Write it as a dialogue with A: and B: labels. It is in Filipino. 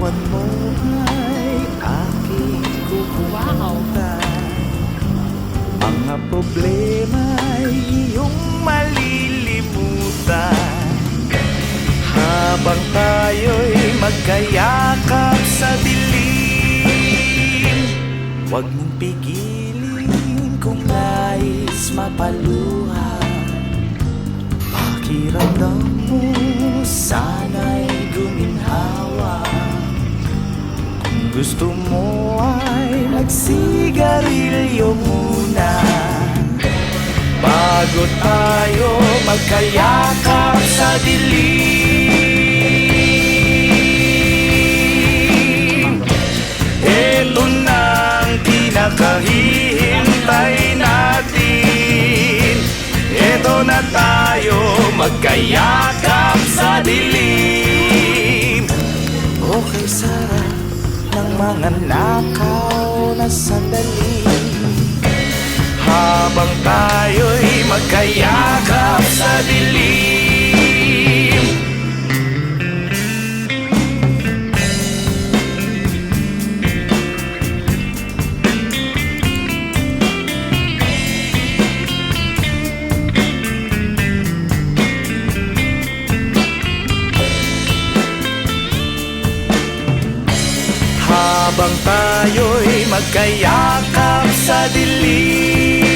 A: larawan mo ay aking kukuhamutan. Mga problema'y iyong malilimutan. Habang tayo'y magkayakap sa dilim, huwag mong pigilin kung nais mapaluhan. Pakiramdam mo sana'y guminhawa. Kung gusto mo ay magsigarilyo muna bago tayo magkayakap sa dilim. Ito na ang pinakahihintay natin. Ito na tayo magkayakap sa dilim. Okay, sarap ng mga nakaw na sandali. Habang tayo'y magkayakap sa dilim. Habang tayo'y magkayakap sa dilim.